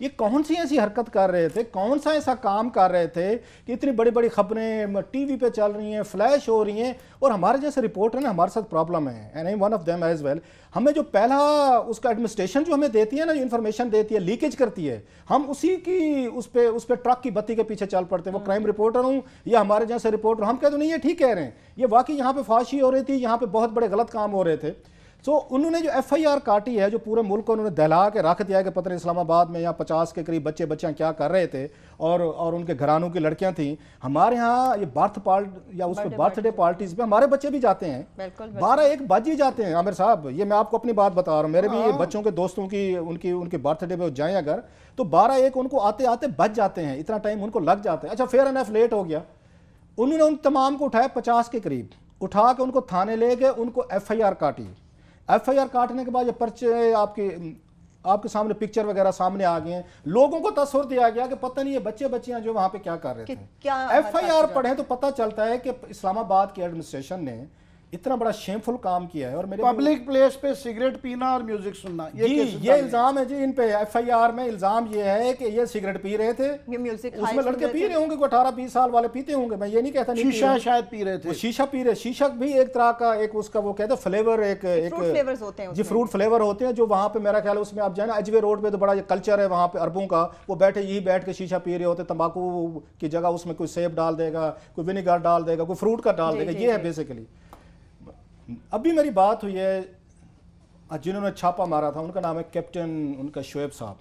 یہ کون سی ایسی حرکت کر رہے تھے, کون سا ایسا کام کر رہے تھے کہ اتنی بڑی بڑی خبریں ٹی وی پہ چل رہی ہیں, فلیش ہو رہی ہیں, اور ہمارے جیسے رپورٹر نا ہمارے ساتھ پرابلم ہے, and I one of them as well. ہمیں جو پہلا اس کا ایڈمنسٹریشن جو ہمیں دیتی ہے نا, جو انفارمیشن دیتی ہے, لیکیج کرتی ہے, ہم اسی کی اس پہ ٹرک کی بتی کے پیچھے چل پڑتے ہیں. وہ کرائم رپورٹر ہوں یا ہمارے جیسے رپورٹر, ہم کہتے نہیں یہ ٹھیک کہہ رہے ہیں, یہ واقعی یہاں پہ فحاشی ہو رہی تھی, یہاں پہ بہت بڑے غلط کام ہو رہے تھے. سو انہوں نے جو ایف آئی آر کاٹی ہے, جو پورے ملک کو انہوں نے دہلا کے رکھ دیا ہے کہ پتہ نہیں اسلام آباد میں یہاں 50 کے قریب بچیاں کیا کر رہے تھے, اور ان کے گھرانوں کی لڑکیاں تھیں. ہمارے ہاں یہ برتھ ڈے پارٹیز پہ ہمارے بچے بھی جاتے ہیں, 12-1 بج ہی جاتے ہیں. عامر صاحب یہ میں آپ کو اپنی بات بتا رہا ہوں, میرے بھی بچوں کے دوستوں کی ان کے برتھ ڈے پہ جائیں اگر, تو 12-1 ان کو آتے آتے بج جاتے ہیں, اتنا ٹائم ان کو لگ جاتا ہے. اچھا فیئر اینڈ لیٹ ہو گیا, انہوں نے ان تمام کو اٹھایا 50 کے قریب, اٹھا کے ان کو تھانے لے گئے, ان کو ایف آئی آر کاٹی. ایف آئی آر کاٹنے کے بعد یہ پرچے آپ کے سامنے پکچر وغیرہ سامنے آ گئے ہیں, لوگوں کو تصور دیا گیا کہ پتہ نہیں یہ بچیاں جو وہاں پہ کیا کر رہے تھے. ایف آئی آر پڑھیں تو پتہ چلتا ہے کہ اسلام آباد کی ایڈمنسٹریشن نے اتنا بڑا شیمفل کام کیا ہے. اور میرے پبلک پلیس پہ سگریٹ پینا اور میوزک سننا, یہ الزام ہے جی ان پہ. ایف آئی آر میں الزام یہ ہے کہ یہ سگریٹ پی رہے تھے, اس میں لڑکے پی رہے ہوں گے, کوئی 18-20 سال والے پیتے ہوں گے, میں یہ نہیں کہتا. شیشہ شاید پی رہے تھے, شیشہ پی رہے, شیشہ بھی ایک طرح کا ایک اس کا وہ کہتے ہیں فلیور, ایک جی فروٹ فلیور ہوتے ہیں جو وہاں پہ میرا خیال ہے اس میں آپ جائیں نا اجوے روڈ پہ تو بڑا کلچر ہے وہاں پہ عربوں کا, وہ بیٹھ کے شیشہ پی رہے ہوتے, تمباکو کی جگہ اس میں کوئی سیب ڈال دے گا, کوئی ونیگر ڈال دے گا, کوئی فروٹ کا ڈال دے گا. یہ ہے بیسیکلی. ابھی میری بات ہوئی ہے, جنہوں نے چھاپا مارا تھا ان کا نام ہے کیپٹن ان کا شعیب صاحب,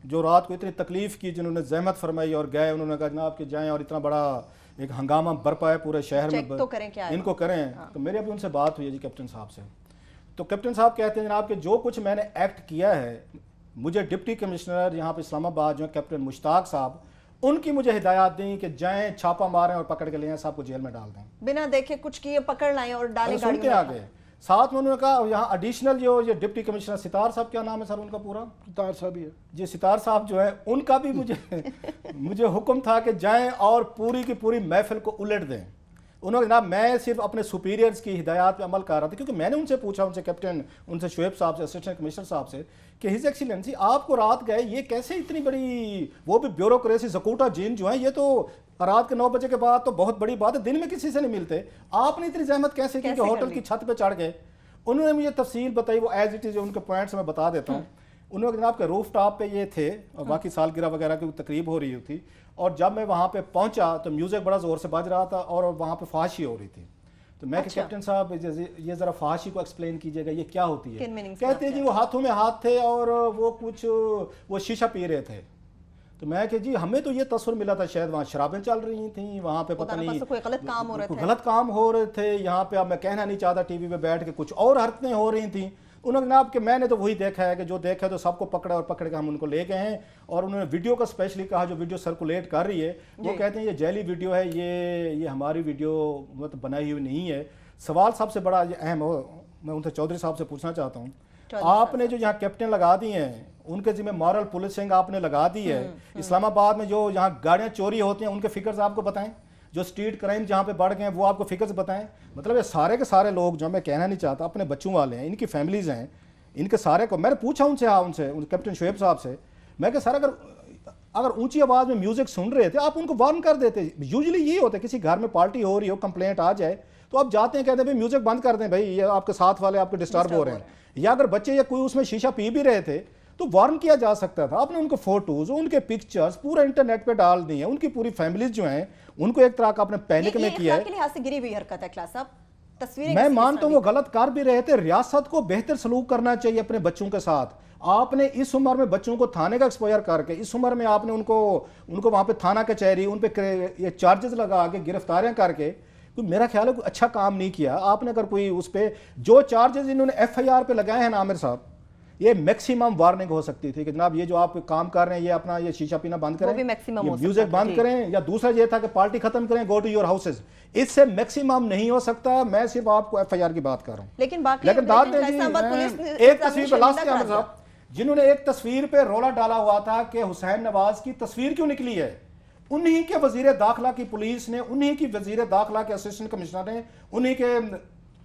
جو رات کو اتنی تکلیف کی, جنہوں نے زحمت فرمائی اور گئے. انہوں نے کہا جناب کہ جائیں اور اتنا بڑا ایک ہنگامہ برپا ہے پورے شہر میں, ان کو کریں. تو میری ابھی ان سے بات ہوئی ہے جی کیپٹن صاحب سے, تو کیپٹن صاحب کہتے ہیں جناب کہ جو کچھ میں نے ایکٹ کیا ہے, مجھے ڈپٹی کمشنر یہاں پہ اسلام آباد جو ہے کیپٹن مشتاق صاحب, ان کی مجھے ہدایات دیں کہ جائیں چھاپا ماریں اور پکڑ کے لے آئیں, صاحب کو جیل میں ڈال دیں, بنا دیکھے کچھ کیے پکڑ لائیں اور ڈالیں گاڑی میں. آگے ساتھ میں انہوں نے کہا یہاں ایڈیشنل جو یہ ڈپٹی کمشنر ستار صاحب, کیا نام ہے سر ان کا پورا؟ ستار صاحب ہی ہے جی, ستار صاحب جو ہے ان کا بھی مجھے حکم تھا کہ جائیں اور پوری کی پوری محفل کو الٹ دیں. انہوں نے جناب میں صرف اپنے سپیریئرز کی ہدایات پہ عمل کر رہا تھا, کیونکہ میں نے ان سے پوچھا, ان سے کیپٹن, ان سے شعیب صاحب سے, اسسٹنٹ کمشنر صاحب سے, کہ ہز ایکسیلنسی آپ کو رات گئے, یہ کیسے اتنی بڑی, وہ بھی بیوروکریسی زکوٹا جین جو ہیں, یہ تو رات کے 9 بجے کے بعد تو بہت بڑی بات ہے, دن میں کسی سے نہیں ملتے, آپ نے اتنی زحمت کیسے کی کہ ہوٹل کی چھت پہ چڑھ گئے. انہوں نے مجھے تفصیل بتائی, وہ ایز اٹ از ان کے پوائنٹس میں بتا دیتا ہوں. انہوں نے جناب کے روف ٹاپ پہ یہ تھے, اور باقی سالگرہ وغیرہ کی تقریب ہو رہی تھی, اور جب میں وہاں پہ پہنچا تو میوزک بڑا زور سے بج رہا تھا اور وہاں پہ فحاشی ہو رہی تھی. تو میں کہ کیپٹن صاحب یہ ذرا فحاشی کو ایکسپلین کیجیے گا, یہ کیا ہوتی ہے؟ کہتے ہیں جی وہ ہاتھوں میں ہاتھ تھے اور وہ شیشہ پی رہے تھے. تو میں کہ جی ہمیں تو یہ تصور ملا تھا شاید وہاں شرابیں چل رہی تھیں, وہاں پہ پتہ نہیں کوئی غلط کام ہو رہے تھے. یہاں پہ اب میں کہنا نہیں چاہتا, ٹی وی پہ بیٹھ کے کچھ اور حرکتیں ہو رہی تھیں. انہوں نے جناب کہ میں نے تو وہی دیکھا ہے کہ جو دیکھا ہے تو سب کو پکڑا, اور پکڑ کے ہم ان کو لے گئے ہیں. اور انہوں نے ویڈیو کا اسپیشلی کہا, جو ویڈیو سرکولیٹ کر رہی ہے, وہ کہتے ہیں یہ جعلی ویڈیو ہے, یہ ہماری ویڈیو مطلب بنائی ہوئی نہیں ہے. سوال سب سے بڑا اہم ہو, میں ان سے چودھری صاحب سے پوچھنا چاہتا ہوں, آپ نے جو یہاں کیپٹن لگا دی ہیں, ان کے ذمہ مورل پولیسنگ آپ نے لگا دی ہے. اسلام آباد میں جو یہاں گاڑیاں چوری ہوتی ہیں ان کے فگرز آپ کو بتائیں, جو اسٹریٹ کرائم جہاں پہ بڑھ گئے ہیں وہ آپ کو فگرز بتائیں. مطلب یہ سارے کے سارے لوگ جو میں کہنا نہیں چاہتا, اپنے بچوں والے ہیں, ان کی فیملیز ہیں, ان کے سارے کو میں نے پوچھا ان سے کیپٹن شعیب صاحب سے, میں کہ سر اگر اونچی آواز میں میوزک سن رہے تھے آپ ان کو وارن کر دیتے. یوزلی یہ ہوتا ہے کسی گھر میں پارٹی ہو رہی ہو, کمپلینٹ آ جائے تو آپ جاتے ہیں, کہتے ہیں بھائی میوزک بند کر دیں, بھائی یہ آپ کے ساتھ والے آپ کو ڈسٹرب ہو رہے ہیں. یا اگر بچے یا کوئی اس میں شیشہ پی بھی رہے تھے تو وارن کیا جا سکتا تھا. آپ نے ان کو فوٹوز, ان کے پکچرز پورا انٹرنیٹ پہ ڈال دی ہیں, ان کی پوری فیملیز جو ہیں ان کو ایک طرح کا اپنے پینک میں کیا ہے. میں مانتا ہوں وہ غلط کر بھی رہے تھے. ریاست کو بہتر سلوک کرنا چاہیے اپنے بچوں کے ساتھ. آپ نے اس عمر میں بچوں کو تھانے کا ایکسپوئر کر کے, اس عمر میں آپ نے ان کو وہاں پہ تھانہ کچہری, ان پہ یہ چارجز لگا کے گرفتاریاں کر کے, میرا خیال ہے کوئی اچھا کام نہیں کیا آپ نے. اگر کوئی اس پہ جو چارجز انہوں نے ایف آئی آر پہ لگائے ہیں عامر صاحب, یہ میکسیمم وارننگ ہو سکتی تھی کہ جناب یہ جو آپ کام کر رہے ہیں, یہ اپنا یہ شیشہ پینا بند کریں, یہ میوزک بند کریں, یا دوسرا یہ تھا کہ پارٹی ختم کریں, گو ٹو یور ہاؤسز. اس سے میکسیمم نہیں ہو سکتا. میں صرف آپ کو ایف آئی آر کی بات کر رہا ہوں. لیکن بات ایک تصویر پہ لاسٹ عامر صاحب, جنہوں نے ایک تصویر پہ رولا ڈالا ہوا تھا کہ حسین نواز کی تصویر کیوں نکلی ہے, انہی کے وزیر داخلہ کی پولیس نے, انہی کی وزیر داخلہ کے اسسٹنٹ کمشنر نے, انہی کے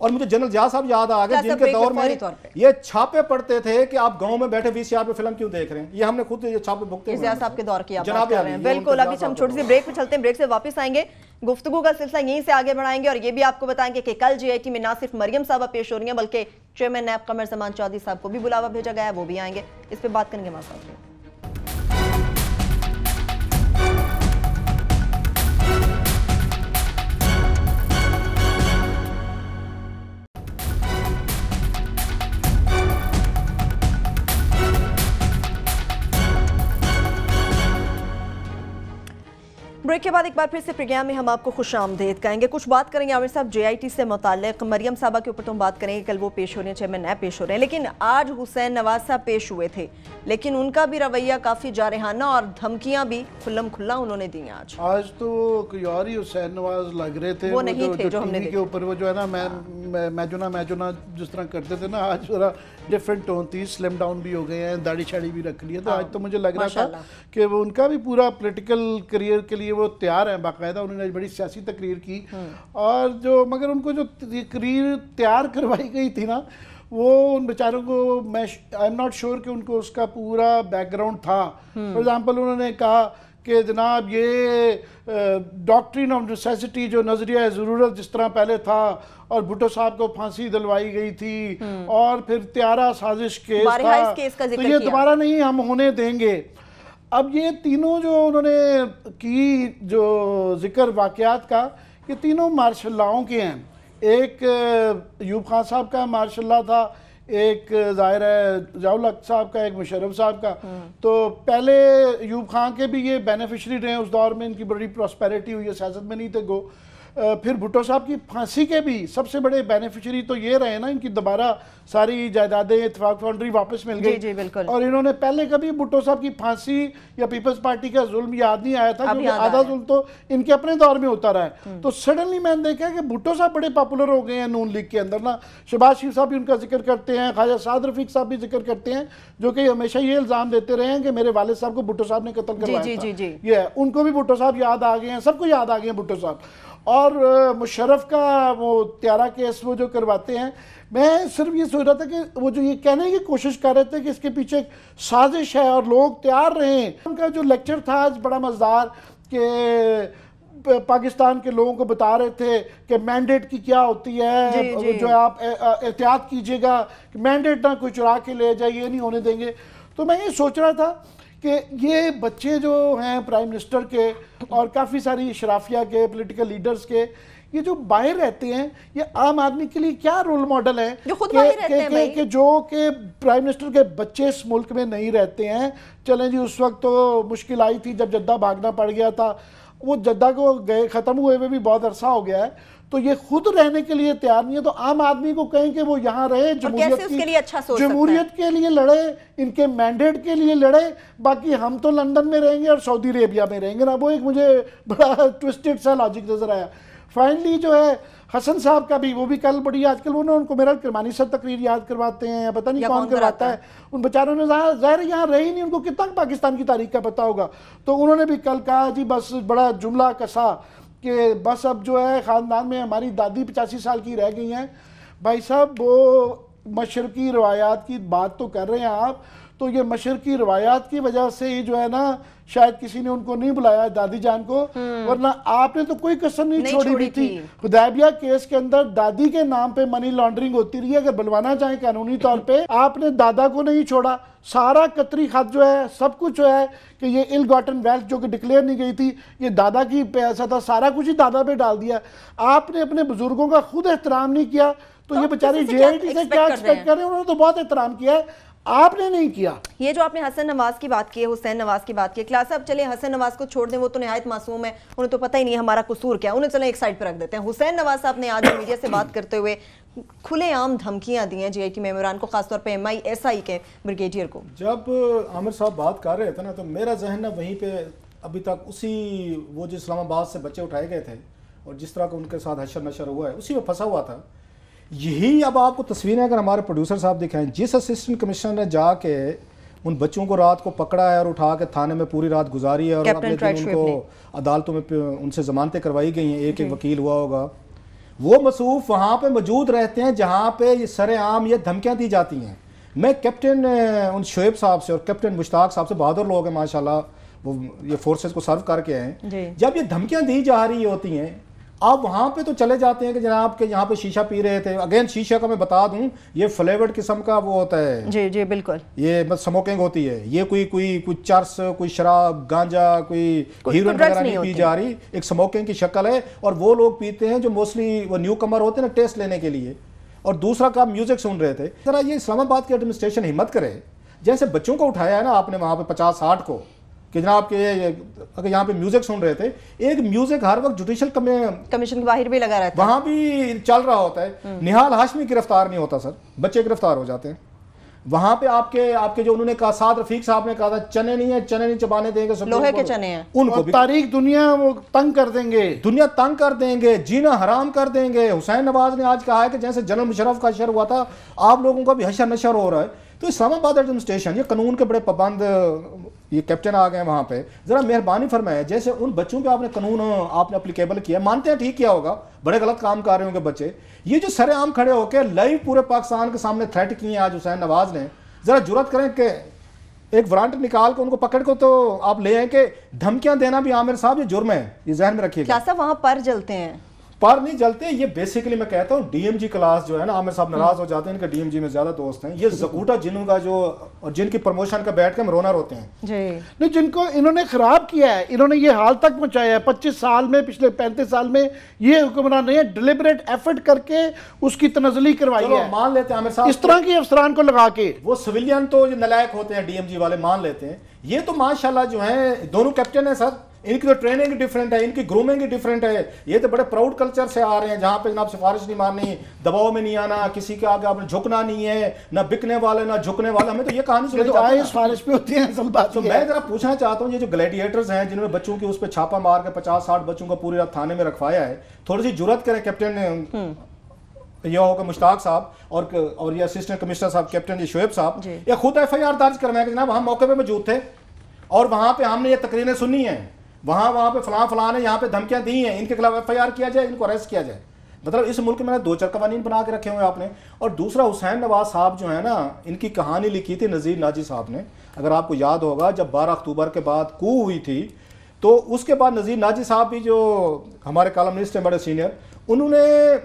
اور مجھے جنرل جا صاحب یاد آ گئے جن کے دور میں یہ چھاپے پڑتے تھے کہ آپ گاؤں میں بیٹھے VCR پہ فلم کیوں دیکھ رہے ہیں, یہ ہم نے خود یہ چھاپے بھگتے ہیں. صاحب کے دور کی آپ بات کر رہے ہیں. بالکل, ابھی ہم چھوٹی سی بریک پہ چلتے ہیں, بریک سے واپس آئیں گے, گفتگو کا سلسلہ یہیں سے آگے بڑھائیں گے اور یہ بھی آپ کو بتائیں گے کہ کل GIT میں نہ صرف مریم صاحبہ پیش ہو رہی ہیں بلکہ چیئرمین نیب قمر زمان چودھری صاحب کو بھی بلاوا بھیجا گیا ہے, وہ بھی آئیں گے, اس پہ بات کریں گے ہمارے ساتھ. بریک کے بعد ایک بار پھر سے پروگرام میں ہم آپ کو خوش آمدید کہیں گے. کچھ بات کریں گے عامر صاحب JIT سے متعلق, مریم صاحبہ کے اوپر تو ہم بات کریں گے, کل وہ پیش ہو رہے ہیں, چیئرمین نیب پیش ہو رہے ہیں, لیکن آج حسین نواز صاحب پیش ہوئے تھے, لیکن ان کا بھی رویہ کافی جارحانہ اور دھمکیاں بھی کھلم کھلا انہوں نے دی ہیں. آج تو کوئی اور ہی حسین نواز لگ رہے تھے, وہ نہیں تھے جو ہم نے کے اوپر وہ جو ہے نا میں جس طرح کرتے تھے نا, آج ذرا ڈیفرنٹ ٹون تھی, سلم ڈاؤن بھی ہو گئے ہیں, داڑھی شاڑھی بھی رکھ لی ہے, تو آج تو مجھے لگ رہا تھا کہ وہ ان کا بھی پورا پولیٹیکل کریئر کے لیے وہ تیار ہیں باقاعدہ. انہوں نے بڑی سیاسی تقریر کی, اور جو مگر ان کو جو تقریر تیار کروائی گئی تھی نا, وہ ان بیچاروں کو میں آئی ایم ناٹ شیور کہ ان کو اس کا پورا بیک گراؤنڈ تھا. فار ایگزامپل انہوں نے کہا کہ جناب یہ ڈاکٹرین آف نیسیسٹی جو نظریہ ضرورت جس طرح پہلے تھا, اور بھٹو صاحب کو پھانسی دلوائی گئی تھی, اور پھر تیارہ سازش کیس تھا, تو یہ دوبارہ نہیں ہم ہونے دیں گے. اب یہ تینوں جو انہوں نے کی جو ذکر واقعات کا, یہ تینوں مارشاء اللہوں کے ہیں. ایک ایوب خان صاحب کا مارشاء اللہ تھا, ایک ظاہر ہے ضیاء الحق صاحب کا, ایک مشرف صاحب کا. تو پہلے ایوب خان کے بھی یہ بینیفیشری رہے اس دور میں, ان کی بڑی پراسپیرٹی ہوئی ہے, سیاست میں نہیں تھے گو. پھر بھٹو صاحب کی پھانسی کے بھی سب سے بڑے بینیفیشری تو یہ رہے نا, ان کی دوبارہ ساری جائیدادیں اتفاق فاؤنڈری واپس مل گئی. اور انہوں نے پہلے کبھی بھٹو صاحب کی پھانسی یا پیپلز پارٹی کا ظلم یاد نہیں آیا تھا, کیونکہ آدھا ظلم تو ان کے اپنے دور میں ہوتا رہا ہے. تو سڈنلی میں نے دیکھا کہ بھٹو صاحب بڑے پاپولر ہو گئے ہیں نون لیگ کے اندر نا. شہباز شریف صاحب بھی ان کا ذکر کرتے ہیں, خواجہ سعد رفیق صاحب بھی ذکر کرتے ہیں, جو کہ ہمیشہ یہ الزام دیتے رہے ہیں کہ میرے والد صاحب کو بھٹو صاحب نے قتل کروایا تھا. یہ ان کو بھی بھٹو صاحب یاد آ گئے ہیں, سب کو یاد آ گئے ہیں بھٹو صاحب. اور مشرف کا وہ تیارہ کیس وہ جو کرواتے ہیں, میں صرف یہ سوچ رہا تھا کہ وہ جو یہ کہنے کی کوشش کر رہے تھے کہ اس کے پیچھے ایک سازش ہے اور لوگ تیار رہے ہیں. ان کا جو لیکچر تھا آج بڑا مزدار, کہ پاکستان کے لوگوں کو بتا رہے تھے کہ مینڈیٹ کی کیا ہوتی ہے, جو آپ احتیاط کیجئے گا, مینڈیٹ نہ کوئی چرا کے لے جائے, یہ نہیں ہونے دیں گے. تو میں یہ سوچ رہا تھا کہ یہ بچے جو ہیں پرائم منسٹر کے اور کافی ساری اشرافیہ کے, پولیٹیکل لیڈرز کے, یہ جو باہر رہتے ہیں, یہ عام آدمی کے لیے کیا رول ماڈل ہے کہ جو کہ پرائم منسٹر کے بچے اس ملک میں نہیں رہتے ہیں. چلیں جی, اس وقت تو مشکل آئی تھی جب جدہ بھاگنا پڑ گیا تھا, وہ جدہ کو گئے ختم ہوئے ہوئے بھی بہت عرصہ ہو گیا ہے, تو یہ خود رہنے کے لیے تیار نہیں ہے. تو عام آدمی کو کہیں کہ وہ یہاں رہے, جمہوریت کے لیے لڑے, ان کے مینڈیٹ کے لیے لڑے, باقی ہم تو لندن میں رہیں گے اور سعودی عربیہ میں رہیں گے نا. وہ ایک مجھے بڑا ٹوسٹڈ سا لاجک نظر آیا. فائنلی جو ہے حسن صاحب کا بھی, وہ بھی کل بڑی, آج کل وہ ان کو میرا کرمانی صاحب تقریر یاد کرواتے ہیں یا پتہ نہیں کون کرواتا ہے. ان بیچاروں نے ظاہر یہاں رہے ہی نہیں, ان کو کتنا پاکستان کی تاریخ کا پتہ ہوگا. تو انہوں نے بھی کل کہا جی بس بڑا جملہ کسا کہ بس اب جو ہے خاندان میں ہماری دادی 85 سال کی رہ گئی ہیں. بھائی صاحب وہ مشرقی روایات کی بات تو کر رہے ہیں آپ, تو یہ مشرقی روایات کی وجہ سے ہی جو ہے نا شاید کسی نے ان کو نہیں بلایا دادی جان کو, ورنہ آپ نے تو کوئی قسم نہیں چھوڑی بھی تھی. حدیبیہ کیس کے اندر دادی کے نام پہ منی لانڈرنگ ہوتی رہی ہے, اگر بلوانا چاہیں قانونی طور پہ. آپ نے دادا کو نہیں چھوڑا, سارا قطری خط جو ہے سب کچھ جو ہے کہ یہ ill gotten wealth جو کہ ڈکلیئر نہیں گئی تھی, یہ دادا کی پیسہ تھا, سارا کچھ ہی دادا پہ ڈال دیا. آپ نے اپنے بزرگوں کا خود احترام نہیں کیا, تو یہ بیچارے JIT سے کیا ایکسپیکٹ کر رہے ہیں. انہوں نے تو بہت احترام کیا ہے, آپ نے نہیں کیا. یہ جو آپ نے حسن نواز کی بات کی ہے, حسین نواز کی بات کی ہے, کلاس صاحب چلیں حسن نواز کو چھوڑ دیں, وہ تو نہایت معصوم ہے, انہیں تو پتہ ہی نہیں ہمارا قصور کیا, انہیں چلیں ایک سائڈ پہ رکھ دیتے ہیں. حسین نواز صاحب نے آج میڈیا سے بات کرتے ہوئے کھلے عام دھمکیاں دی ہیں JIT ممبران کو, خاص طور پہ MI کے بریگیڈیئر کو. جب عامر صاحب بات کر رہے تھے نا, تو میرا ذہن وہیں پہ ابھی تک اسی وہ جو اسلام آباد سے بچے اٹھائے گئے تھے اور جس طرح کا ان کے ساتھ حشر نشر ہوا ہے, اسی میں پھنسا ہوا تھا. یہی اب آپ کو تصویریں اگر ہمارے پروڈیوسر صاحب دکھائیں, جس اسسٹنٹ کمشنر نے جا کے ان بچوں کو رات کو پکڑا ہے اور اٹھا کے تھانے میں پوری رات گزاری ہے, اور اگلے دن ان کو عدالتوں میں ان سے ضمانتیں کروائی گئی ہیں, ایک ایک وکیل ہوا ہوگا, وہ مصروف وہاں پہ موجود رہتے ہیں جہاں پہ یہ سر عام یہ دھمکیاں دی جاتی ہیں. میں کیپٹن ان شعیب صاحب سے اور کیپٹن مشتاق صاحب سے، بہادر لوگ ہیں ماشاءاللہ، وہ یہ فورسز کو سرو کر کے ہیں. جب یہ دھمکیاں دی جا رہی ہوتی ہیں آپ وہاں پہ تو چلے جاتے ہیں کہ جناب کہ یہاں پہ شیشہ پی رہے تھے. اگین شیشہ کا میں بتا دوں یہ فلیورڈ قسم کا وہ ہوتا ہے. جی جی بالکل. یہ سموکنگ ہوتی ہے. یہ کوئی چرس، کوئی شراب، گانجا، کوئی ہیروئن وغیرہ نہیں پی جا رہی. ایک سموکنگ کی شکل ہے اور وہ لوگ پیتے ہیں جو موسٹلی وہ نیو کمر ہوتے ہیں نا ٹیسٹ لینے کے لیے. اور دوسرا کام میوزک سن رہے تھے. ذرا یہ اسلام آباد کی ایڈمنسٹریشن ہمت کرے، جیسے بچوں کو اٹھایا ہے نا آپ نے وہاں پہ 50-60 کو کہ جناب کہ اگر یہاں پہ میوزک سن رہے تھے، ایک میوزک ہر وقت جوڈیشل کمیشن کے باہر بھی لگا رہتا ہے، وہاں بھی چل رہا ہوتا ہے. نہال ہاشمی گرفتار نہیں ہوتا سر، بچے گرفتار ہو جاتے ہیں. وہاں پہ آپ کے جو انہوں نے کہا، سعد رفیق صاحب نے کہا تھا چنے نہیں چبانے دیں گے، لوہے کے چنے ہیں، ان کو بھی تاریخ دنیا وہ تنگ کر دیں گے، دنیا تنگ کر دیں گے، جینا حرام کر دیں گے. حسین نواز نے آج کہا ہے کہ جیسے جنرل مشرف کا حشر ہوا تھا آپ لوگوں کا بھی حشر نشر ہو رہا ہے. تو اسلام آباد ایڈمنسٹریشن یہ قانون کے بڑے پابند یہ کیپٹن آ گئے وہاں پہ، ذرا مہربانی فرمائے جیسے ان بچوں پہ آپ نے قانون آپ نے اپلیکیبل کیا، مانتے ہیں ٹھیک کیا ہوگا، بڑے غلط کام کر رہے ہوں گے بچے. یہ جو سر عام کھڑے ہو کے لائیو پورے پاکستان کے سامنے تھریٹ کیے ہیں آج حسین نواز نے، ذرا جرات کریں کہ ایک وارنٹ نکال کے ان کو پکڑ کو تو آپ لے آئیں کہ دھمکیاں دینا بھی عامر صاحب یہ جرم ہے، یہ ذہن میں رکھیے گا. کیا صاحب وہاں پر جلتے ہیں؟ پر نہیں جلتے. یہ بیسیکلی میں کہتا ہوں ڈی ایم جی کلاس جو ہے نا، عامر صاحب ناراض ہو جاتے ہیں، ان کے ڈی ایم جی میں زیادہ دوست ہیں. یہ زکوٹا جنوں کا جو اور جن کی پروموشن کا بیٹھ کے ہم رونا روتے ہیں جی نہیں، جن کو انہوں نے خراب کیا ہے، انہوں نے یہ حال تک پہنچایا ہے 25 سال میں، پچھلے 35 سال میں یہ حکمران نے ڈیلیبریٹ ایفرٹ کر کے اس کی تنزلی کروائی ہے. مان لیتے ہیں عامر صاحب اس طرح کے افسران کو لگا کے، وہ سویلین تو نلائق ہوتے ہیں ڈی ایم جی والے، مان لیتے ہیں. یہ تو ماشاءاللہ جو ہیں دونوں کیپٹن ہیں سر، ان کی تو ٹریننگ ڈیفرنٹ ہے، ان کی گرومنگ ڈیفرنٹ ہے. یہ تو بڑے پراؤڈ کلچر سے آ رہے ہیں جہاں پہ جناب سفارش نہیں ماننی، دباؤ میں نہیں آنا، کسی کے آگے آپ نے جھکنا نہیں ہے، نہ بکنے والے نہ جھکنے والے. ہمیں تو یہ کہانی سنی جاتی ہے سفارش پہ ہوتی ہے. اصل بات تو میں ذرا پوچھنا چاہتا ہوں یہ جو گلیڈیٹرز ہیں جنہوں نے بچوں کی اس پہ چھاپا مار کے 50-60 بچوں کو پوری رات تھانے میں رکھوایا ہے، تھوڑی سی جرات کریں کیپٹن یہ ہوگا مشتاق صاحب اور یہ اسسٹنٹ کمشنر صاحب کیپٹن یہ شعیب صاحب، یہ خود ایف آئی آر درج کروائیں کہ جناب ہم موقع پہ موجود تھے اور وہاں پہ ہم نے یہ تقریریں سنی ہیں، وہاں پہ فلاں نے یہاں پہ دھمکیاں دی ہیں، ان کے خلاف ایف آئی آر کیا جائے، ان کو اریسٹ کیا جائے. مطلب اس ملک میں 2-4 قوانین بنا کے رکھے ہوئے آپ نے. اور دوسرا حسین نواز صاحب جو ہے نا، ان کی کہانی لکھی تھی نذیر ناجی صاحب نے. اگر آپ کو یاد ہوگا جب 12 اکتوبر کے بعد کو ہوئی تھی تو اس کے بعد نذیر ناجی صاحب بھی جو ہمارے کالمنسٹ ہیں بڑے سینئر، انہوں نے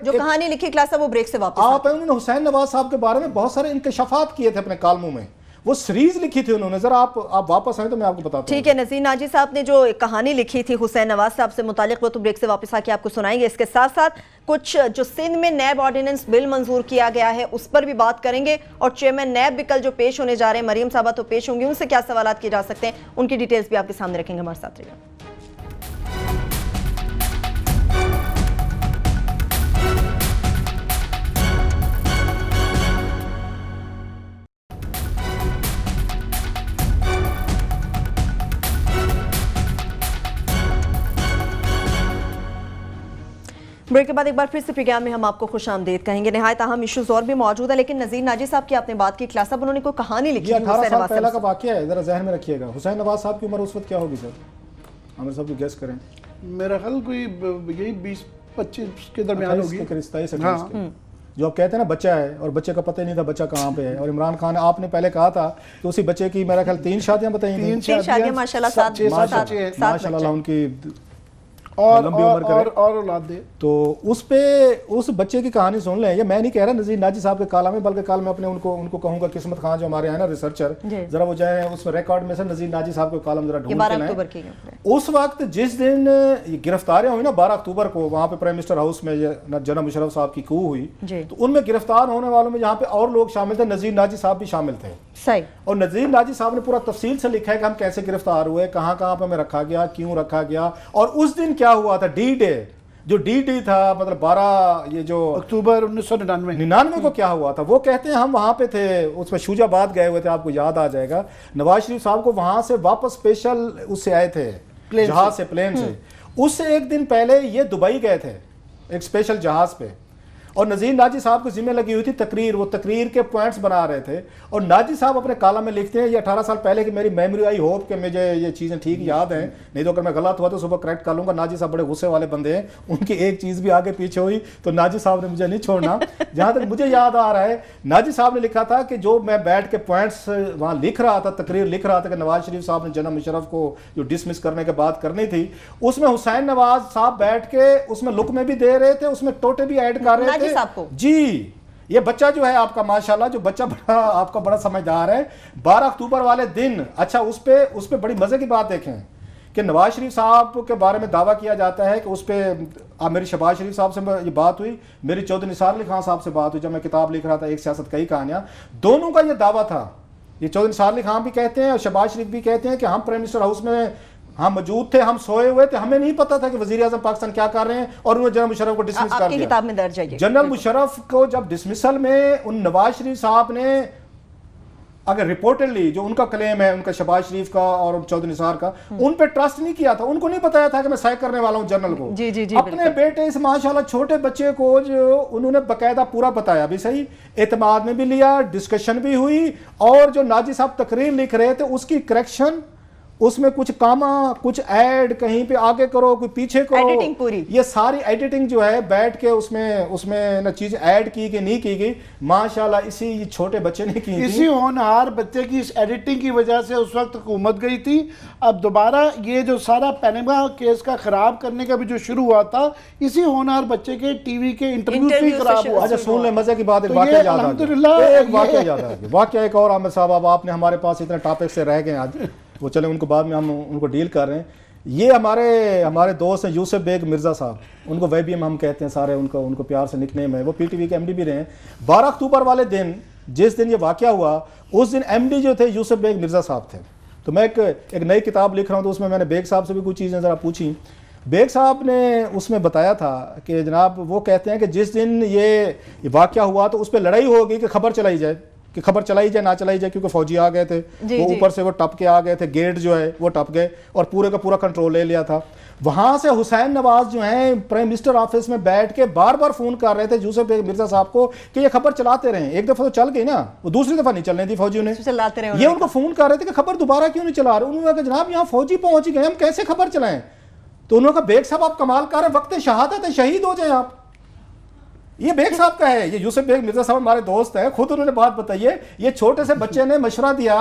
جو کہانی لکھی کلاس وہ بریک سے واپس آپ انہوں نے حسین نواز صاحب کے بارے میں بہت سارے انکشافات کیے تھے اپنے کالموں میں، وہ سیریز لکھی تھی انہوں نے. ذرا آپ واپس آئیں تو میں آپ کو بتاتا ہوں. ٹھیک ہے، نذیر ناجی صاحب نے جو کہانی لکھی تھی حسین نواز صاحب سے متعلق وہ تو بریک سے واپس آ کے آپ کو سنائیں گے. اس کے ساتھ ساتھ کچھ جو سندھ میں نیب آرڈیننس بل منظور کیا گیا ہے اس پر بھی بات کریں گے، اور چیئرمین نیب بھی کل جو پیش ہونے جا رہے ہیں مریم صاحبہ تو پیش ہوں گی، ان سے کیا سوالات کیے جا سکتے ہیں ان کی ڈیٹیلز بھی آپ کے سامنے رکھیں گے. ہمارے ساتھ رہیے. بریک کے بعد ایک بار پھر سے پروگرام میں ہم آپ کو خوش آمدید کہیں گے. نہایت اہم ایشوز اور بھی موجود ہیں، لیکن نذیر ناجی صاحب کی آپ نے بات کی، کلاس صاحب انہوں نے کوئی کہانی لکھی ہے 18 سال پہلا کا واقعہ ہے، ذرا ذہن میں رکھیے گا. حسین نواز صاحب کی عمر اس وقت کیا ہوگی سر؟ عامر صاحب کو گیس کریں. میرا خیال کوئی یہی 20-25 کے درمیان ہوگی. 27 جو آپ کہتے ہیں نا بچہ ہے اور بچے کا پتہ نہیں تھا بچہ کہاں پہ ہے. اور عمران خان آپ نے پہلے کہا تھا کہ اسی بچے کی میرا خیال 3 شادیاں بتائیں گی. 3 شادیاں ماشاء اللہ ان کی اور اولاد دے. تو اس بچے کی کہانی سن لیں. یہ میں نہیں کہہ رہا نذیر ناجی صاحب کے کالم میں، بلکہ کل میں اپنے ان کو کہوں گا قسمت خان جو ہمارے ہیں نا ریسرچر، ذرا وہ جائیں اس ریکارڈ میں سے نذیر ناجی صاحب کے کالم ذرا ڈھونڈ کے لائیں. اس وقت جس دن گرفتاریاں ہوئی نا 12 اکتوبر کو وہاں پہ پرائم منسٹر ہاؤس میں جنرل مشرف صاحب کی کو ہوئی، تو ان میں گرفتار ہونے والوں میں جہاں پہ اور لوگ شامل تھے نذیر ناجی صاحب بھی شامل تھے. اور نذیر ناجی صاحب نے پورا تفصیل سے لکھا ہے کہ ہم کیسے گرفتار ہوئے، کہاں پہ ہمیں رکھا گیا، کیوں رکھا گیا، اور اس دن کیا ہوا تھا. ڈی ڈے جو ڈی ڈی تھا، مطلب 12 یہ جو اکتوبر 1999 کو کیا ہوا تھا. وہ کہتے ہیں ہم وہاں پہ تھے، اس میں شوجہ آباد گئے ہوئے تھے، آپ کو یاد آ جائے گا. نواز شریف صاحب کو وہاں سے واپس اسپیشل اس سے آئے تھے جہاز سے، پلین سے. اس سے ایک دن پہلے یہ دبئی گئے تھے ایک اسپیشل جہاز پہ. اور نذیر ناجی صاحب کو ذمہ لگی ہوئی تھی تقریر, وہ تقریر کے پوائنٹس بنا رہے تھے, اور ناجی صاحب اپنے کالم میں لکھتے ہیں, یہ 18 سال پہلے کی میری میموری, آئی ہوپ کہ مجھے یہ چیزیں ٹھیک یاد ہیں, نہیں تو اگر میں غلط ہوا تو صبح کریکٹ کر لوں گا. ناجی صاحب بڑے غصے والے بندے ہیں, ان کی ایک چیز بھی آگے پیچھے ہوئی تو ناجی صاحب نے مجھے نہیں چھوڑنا. جہاں تک مجھے یاد آ رہا ہے, ناجی صاحب نے لکھا تھا کہ جو میں بیٹھ کے پوائنٹس وہاں لکھ رہا تھا, تقریر لکھ رہا تھا کہ نواز شریف صاحب نے جنرل مشرف کو جو ڈسمس کرنے کے بات کرنی تھی, اس میں حسین نواز صاحب بیٹھ کے اس میں لقمے بھی دے رہے تھے, اس میں ٹوٹے بھی ایڈ کر رہے تھے. جی یہ بچہ جو ہے آپ کا ماشاءاللہ, جو بچہ بڑا آپ کا بڑا سمجھدار ہے. 12 اکتوبر والے دن, اچھا اس پہ بڑی مزے کی بات دیکھیں کہ نواز شریف صاحب کے بارے میں دعویٰ کیا جاتا ہے کہ اس پہ میری شہباز شریف صاحب سے یہ بات ہوئی, میری چودھری نثار علی خان صاحب سے بات ہوئی جب میں کتاب لکھ رہا تھا ایک سیاست کئی کہانیاں. دونوں کا یہ دعویٰ تھا, یہ چودھری نثار علی خان بھی کہتے ہیں اور شہباز شریف بھی کہتے ہیں کہ ہم پرائم منسٹر ہاؤس میں ہم موجود تھے, ہم سوئے ہوئے تھے, ہمیں نہیں پتا تھا کہ وزیر اعظم پاکستان کیا کر رہے ہیں, اور انہوں نے جنرل مشرف کو ڈسمس کر دیا. کتاب میں درج ہے جنرل مشرف کو جب ڈسمسل میں ان نواز شریف صاحب نے, اگر رپورٹڈلی جو ان کا کلیم ہے, ان کا شہباز شریف کا اور چودھری نثار کا, ان پہ ٹرسٹ نہیں کیا تھا, ان کو نہیں بتایا تھا کہ میں سائیک کرنے والا ہوں جنرل کو. اپنے بیٹے اس ماشاءاللہ چھوٹے بچے کو جو انہوں نے باقاعدہ پورا بتایا بھی صحیح, اعتماد میں بھی لیا, ڈسکشن بھی ہوئی, اور جو ناجی صاحب تقریر لکھ رہے تھے اس کی کریکشن, اس میں کچھ کاما, کچھ ایڈ, کہیں پہ آگے کرو کوئی پیچھے کرو, ایڈیٹنگ پوری, یہ ساری ایڈیٹنگ جو ہے بیٹھ کے اس میں نہ چیز ایڈ کی کہ نہیں کی گئی, ماشاءاللہ اسی چھوٹے بچے نے کی تھی. اسی ہونہار بچے کی اس ایڈیٹنگ کی وجہ سے اس وقت حکومت گئی تھی. اب دوبارہ یہ جو سارا پینما کیس کا خراب کرنے کا بھی جو شروع ہوا تھا, اسی ہونہار بچے کے ٹی وی کے انٹرویو سے خراب ہوا. اچھا سن لیں مزے کی بات, ایک واقعہ یاد آ گیا, ایک واقعہ یاد آ گیا, واقعہ ایک اور. عامر صاحب اب آپ نے ہمارے پاس اتنے ٹاپک سے رہ گئے آج, وہ چلیں ان کو بعد میں ہم ان کو ڈیل کر رہے ہیں. یہ ہمارے دوست ہیں یوسف بیگ مرزا صاحب, ان کو ویبیم ہم کہتے ہیں سارے, ان کو پیار سے نک نیم ہے, وہ پی ٹی وی کے ایم ڈی بھی رہے ہیں. 12 اکتوبر والے دن جس دن یہ واقعہ ہوا, اس دن ایم ڈی جو تھے یوسف بیگ مرزا صاحب تھے. تو میں ایک نئی کتاب لکھ رہا ہوں, تو اس میں نے بیگ صاحب سے بھی کچھ چیزیں ذرا پوچھی. بیگ صاحب نے اس میں بتایا تھا کہ جناب وہ کہتے ہیں کہ جس دن یہ واقعہ ہوا تو اس پہ لڑائی ہوگی کہ خبر چلائی جائے, کہ خبر چلائی جائے نہ چلائی جائے, کیونکہ فوجی آ گئے تھے, وہ اوپر سے وہ ٹپ کے آ گئے تھے, گیٹ جو ہے وہ ٹپ گئے اور پورے کا پورا کنٹرول لے لیا تھا. وہاں سے حسین نواز جو ہیں پرائم منسٹر آفس میں بیٹھ کے بار بار فون کر رہے تھے یوسف بیگ مرزا صاحب کو کہ یہ خبر چلاتے رہیں. ایک دفعہ تو چل گئی نا, وہ دوسری دفعہ نہیں چلنے تھی فوجیوں نے, یہ ان کو فون کر رہے تھے کہ خبر دوبارہ کیوں نہیں چلا رہے. انہوں نے کہا جناب یہاں فوجی پہنچ گئے, ہم کیسے خبر چلائیں. تو انہوں نے کہا بیگ صاحب آپ کمال کر رہے ہیں, وقت شہادت ہے, شہید ہو جائیں آپ. یہ بیگ صاحب کا ہے, یہ یوسف بیگ مرزا صاحب ہمارے دوست ہیں, خود انہوں نے بات بتائی ہے. یہ چھوٹے سے بچے نے مشورہ دیا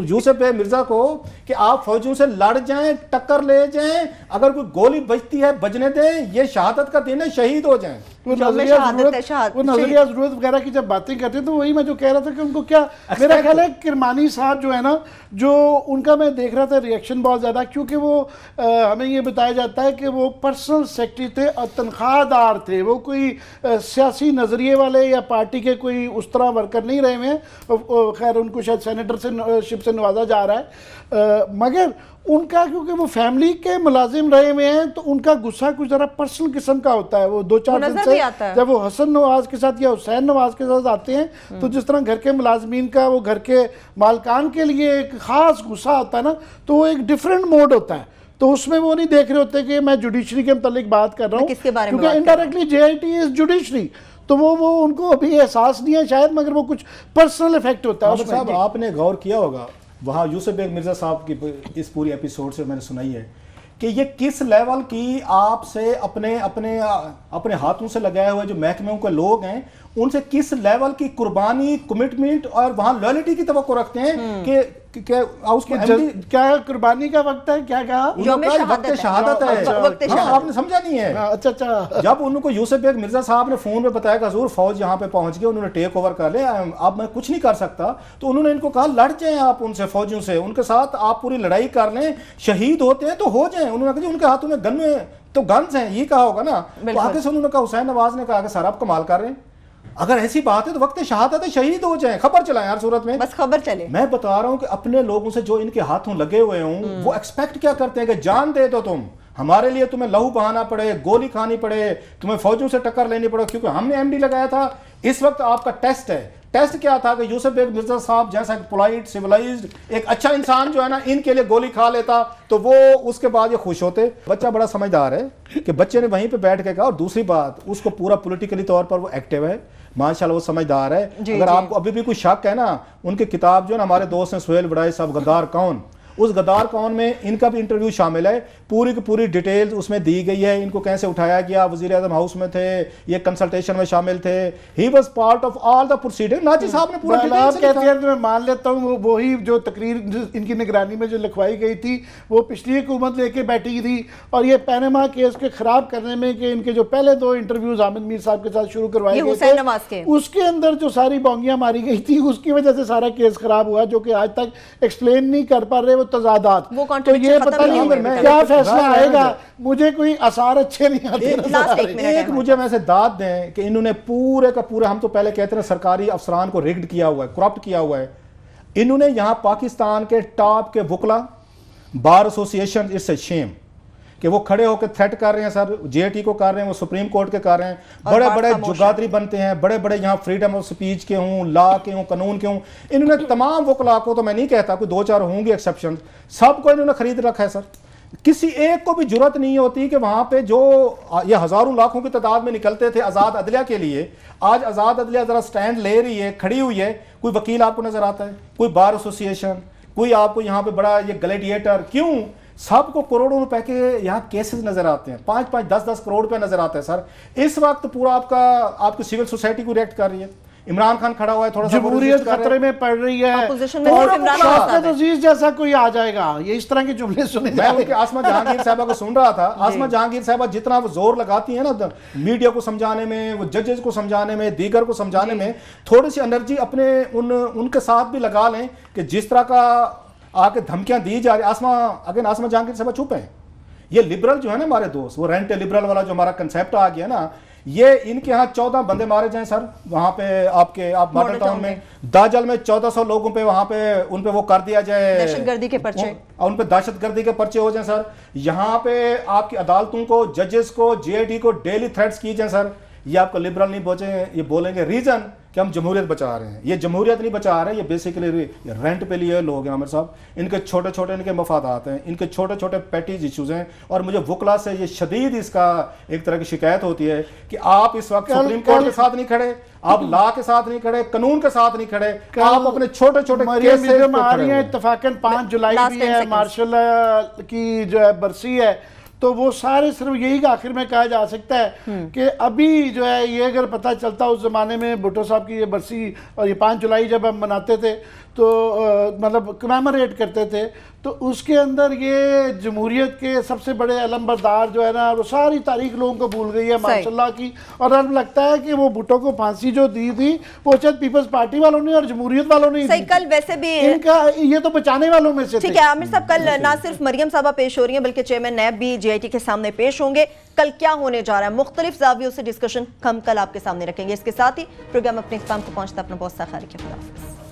یوسف بیگ مرزا کو کہ آپ فوجیوں سے لڑ جائیں, ٹکر لے جائیں, اگر کوئی گولی بجتی ہے بجنے دیں, یہ شہادت کا دن ہے, شہید ہو جائیں. وہ نظریہ ضرورت وغیرہ کی جب باتیں کرتے ہیں تو وہی میں جو کہہ رہا تھا کہ ان کو کیا, میرا خیال ہے کرمانی صاحب جو ہے نا, جو ان کا میں دیکھ رہا تھا ریئیکشن بہت زیادہ, کیونکہ وہ ہمیں یہ بتایا جاتا ہے کہ وہ پرسنل سیکرٹری تھے اور تنخواہ دار تھے, وہ کوئی سیاسی نظریے والے یا پارٹی کے کوئی اس طرح ورکر نہیں رہے ہوئے ہیں. خیر ان کو شاید سینیٹر سے شپ سے نوازا جا رہا ہے, مگر ان کا کیونکہ وہ فیملی کے ملازم رہے ہوئے ہیں تو ان کا غصہ کچھ ذرا پرسنل قسم کا ہوتا ہے. وہ 2-4 دن سے جب وہ حسن نواز کے ساتھ یا حسین نواز کے ساتھ آتے ہیں تو جس طرح گھر کے ملازمین کا وہ گھر کے مالکان کے لیے ایک خاص غصہ ہوتا ہے نا, تو وہ ایک ڈیفرنٹ موڈ ہوتا ہے. تو اس میں وہ نہیں دیکھ رہے ہوتے کہ میں جوڈیشری کے متعلق بات کر رہا ہوں, کیونکہ indirectly J I T is judiciary, تو وہ ان کو ابھی احساس نہیں ہے شاید, مگر وہ کچھ پرسنل افیکٹ ہوتا ہے. صاحب آپ نے غور کیا ہوگا وہاں یوسف بیگ مرزا صاحب کی اس پوری ایپیسوڈ سے میں نے سنائی ہے کہ یہ کس لیول کی آپ سے اپنے ہاتھوں سے لگائے ہوئے جو محکموں کے لوگ ہیں, ان سے کس لیول کی قربانی, کمٹمنٹ اور وہاں لائلٹی کی توقع رکھتے ہیں کہ اس کو کیا قربانی کا وقت ہے, کیا کہا وقت شہادت ہے. آپ نے سمجھا نہیں ہے. اچھا جب ان کو یوسف بیگ مرزا صاحب نے فون میں بتایا کہ حضور فوج یہاں پہ پہنچ گئی, انہوں نے ٹیک اوور کر لیا, اب میں کچھ نہیں کر سکتا, تو انہوں نے ان کو کہا لڑ جائیں آپ ان سے, فوجیوں سے, ان کے ساتھ آپ پوری لڑائی کر لیں, شہید ہوتے ہیں تو ہو جائیں. انہوں نے کہا ان کے ہاتھوں میں گن تو گنز ہیں, یہ کہا ہوگا نا. تو آگے سے انہوں نے کہا, حسین نواز نے کہا کہ سر آپ کمال کر رہے ہیں, اگر ایسی بات ہے تو وقت شہادت ہے, شہید ہو جائیں, خبر چلائیں ہر صورت میں, بس خبر چلے. میں بتا رہا ہوں کہ اپنے لوگوں سے جو ان کے ہاتھوں لگے ہوئے ہوں وہ ایکسپیکٹ کیا کرتے ہیں کہ جان دے دو تم, ہمارے لیے تمہیں لہو بہانا پڑے, گولی کھانی پڑے, تمہیں فوجوں سے ٹکر لینی پڑے, کیونکہ ہم نے ایم ڈی لگایا تھا. اس وقت آپ کا ٹیسٹ ہے, ٹیسٹ کیا تھا کہ یوسف بیگ مرزا صاحب جیسا پولائٹ سیولائزڈ ایک اچھا انسان جو ہے نا ان کے لیے گولی کھا لیتا تو وہ اس کے بعد یہ خوش ہوتے. بچہ بڑا سمجھدار ہے کہ بچے نے وہیں پہ بیٹھ کے کہا. اور دوسری بات اس کو پورا پولیٹیکلی طور پر وہ ایکٹیو ہے ماشاءاللہ, وہ سمجھدار ہے. اگر آپ کو ابھی بھی کوئی شک ہے نا, ان کی کتاب جو ہے نا ہمارے دوست ہیں سہیل وڈائی صاحب غدار کون, اس غدار کون میں ان کا بھی انٹرویو شامل ہے, پوری کی پوری ڈیٹیلز اس میں دی گئی ہے, ان کو کیسے اٹھایا گیا, وزیر اعظم ہاؤس میں تھے, یہ کنسلٹیشن میں شامل تھے, he was part of all the proceeding. Naji صاحب نے پورا ڈیٹیل سے کہتے ہیں میں مان لیتا ہوں وہی جو تقریر ان کی نگرانی میں جو لکھوائی گئی تھی وہ پچھلی حکومت لے کے بیٹھی تھی, اور یہ پینما کیس کے خراب کرنے میں کہ ان کے جو پہلے 2 انٹرویوز حامد میر صاحب کے ساتھ شروع کروائے گئے تھے اس کے اندر جو ساری بونگیاں ماری گئی تھی اس کی وجہ سے سارا کیس خراب ہوا, جو کہ آج تک ایکسپلین نہیں کر پا رہے وہ تضادات. تو یہ پتہ نہیں کیا فیصلہ آئے گا, مجھے کوئی آثار اچھے نہیں آتے. ایک مجھے میں سے داد دیں کہ انہوں نے پورے کا پورے, ہم تو پہلے کہتے ہیں سرکاری افسران کو ریگڈ کیا ہوا ہے, کرپٹ کیا ہوا ہے. انہوں نے یہاں پاکستان کے ٹاپ کے وکلا بار ایسوسی ایشن, اٹس اے شیم کہ وہ کھڑے ہو کے تھریٹ کر رہے ہیں سر, جے ٹی کو کر رہے ہیں, وہ سپریم کورٹ کے کر رہے ہیں, بڑے بڑے جگادری بنتے ہیں, بڑے بڑے یہاں فریڈم آف سپیچ کے ہوں, لا کے ہوں, قانون کے ہوں. انہوں نے تمام وکلا کو, تو میں نہیں کہتا کوئی 2-4 ہوں گے ایکسیپشن, سب کو انہوں نے خرید رکھا ہے سر. کسی ایک کو بھی جرت نہیں ہوتی کہ وہاں پہ جو یہ ہزاروں لاکھوں کی تعداد میں نکلتے تھے آزاد عدلیہ کے لیے, آج آزاد عدلیہ ذرا سٹینڈ لے رہی ہے, کھڑی ہوئی ہے, کوئی وکیل آپ کو نظر آتا ہے, کوئی بار ایسوسی ایشن, کوئی آپ کو یہاں پہ بڑا یہ گلیڈیٹر, کیوں سب کو کروڑوں روپے کے یہاں کیسز نظر آتے ہیں, 5-5, 10-10 کروڑ روپے نظر آتے ہیں سر. اس وقت پورا آپ کی سول سوسائٹی کو ریئیکٹ کر رہی ہے. عمران خان کھڑا ہوا ہے, تھوڑا سا جمہوریت خطرے میں پڑ رہی ہے, اور شوکت عزیز جیسا کوئی آ جائے گا, یہ اس طرح کے جملے سنے. میں ان کے آسمہ جہانگیر صاحبہ کو سن رہا تھا, آسمہ جہانگیر صاحبہ جتنا وہ زور لگاتی ہیں نا میڈیا کو سمجھانے میں, وہ ججز کو سمجھانے میں, دیگر کو سمجھانے میں, تھوڑی سی انرجی اپنے ان کے ساتھ بھی لگا لیں کہ جس طرح کا آ کے دھمکیاں دی جا رہی. آسمہ جہانگیر صاحبہ چپ ہیں. یہ لبرل جو ہے نا ہمارے دوست, وہ رینٹ لبرل والا جو ہمارا کنسیپٹ آ گیا نا, یہ ان کے ہاں 14 بندے مارے جائیں سر وہاں پہ آپ ماڈل ٹاؤن میں, داجل میں 1400 لوگوں پہ وہاں پہ ان پہ وہ کر دیا جائے, دہشت گردی کے پرچے, ان پہ دہشت گردی کے پرچے ہو جائیں سر. یہاں پہ آپ کی عدالتوں کو, ججز کو, جے آئی ٹی کو ڈیلی تھریٹس کی جائیں سر. یہ آپ کو لبرل نہیں بچے, یہ بولیں گے ریزن کہ ہم جمہوریت بچا رہے ہیں. یہ جمہوریت نہیں بچا رہے ہیں, یہ بیسیکلی رینٹ پہ لیے لوگ ہیں عامر صاحب. ان کے چھوٹے چھوٹے ان کے مفادات ہیں, ان کے چھوٹے چھوٹے پیٹیز ایشوز ہیں. اور مجھے وکلا سے یہ شدید اس کا ایک طرح کی شکایت ہوتی ہے کہ آپ اس وقت سپریم کورٹ کے ساتھ نہیں کھڑے, آپ لا کے ساتھ نہیں کھڑے, قانون کے ساتھ نہیں کھڑے, آپ اپنے چھوٹے چھوٹے کیسز پہ کھڑے ہیں. اتفاقاً 5 جولائی بھی ہے, مارشل کی جو ہے برسی ہے, تو وہ سارے صرف یہی آخر میں کہا جا سکتا ہے کہ ابھی جو ہے یہ اگر پتہ چلتا اس زمانے میں بھٹو صاحب کی یہ برسی اور یہ 5 جولائی جب ہم مناتے تھے تو مطلب کمیموریٹ کرتے تھے, تو اس کے اندر یہ جمہوریت کے سب سے بڑے علم بردار جو ہے نا وہ ساری تاریخ لوگوں کو بھول گئی ہے ماشاءاللہ کی. اور اب لگتا ہے کہ وہ بھٹو کو پھانسی جو دی تھی وہ شاید پیپلز پارٹی والوں نے اور جمہوریت والوں نے صحیح. کل ویسے بھی ان کا یہ تو بچانے والوں میں سے تھے. ٹھیک ہے عامر صاحب, کل نہ صرف مریم صاحبہ پیش ہو رہی ہیں بلکہ چیئرمین نیب بھی جے آئی ٹی کے سامنے پیش ہوں گے. کل کیا ہونے جا رہا ہے, مختلف زاویوں سے ڈسکشن ہم کل آپ کے سامنے رکھیں گے. اس کے ساتھ ہی پروگرام اپنے اختتام کو پہنچتا, اپنا بہت سا خیال رکھیں. خدا حافظ.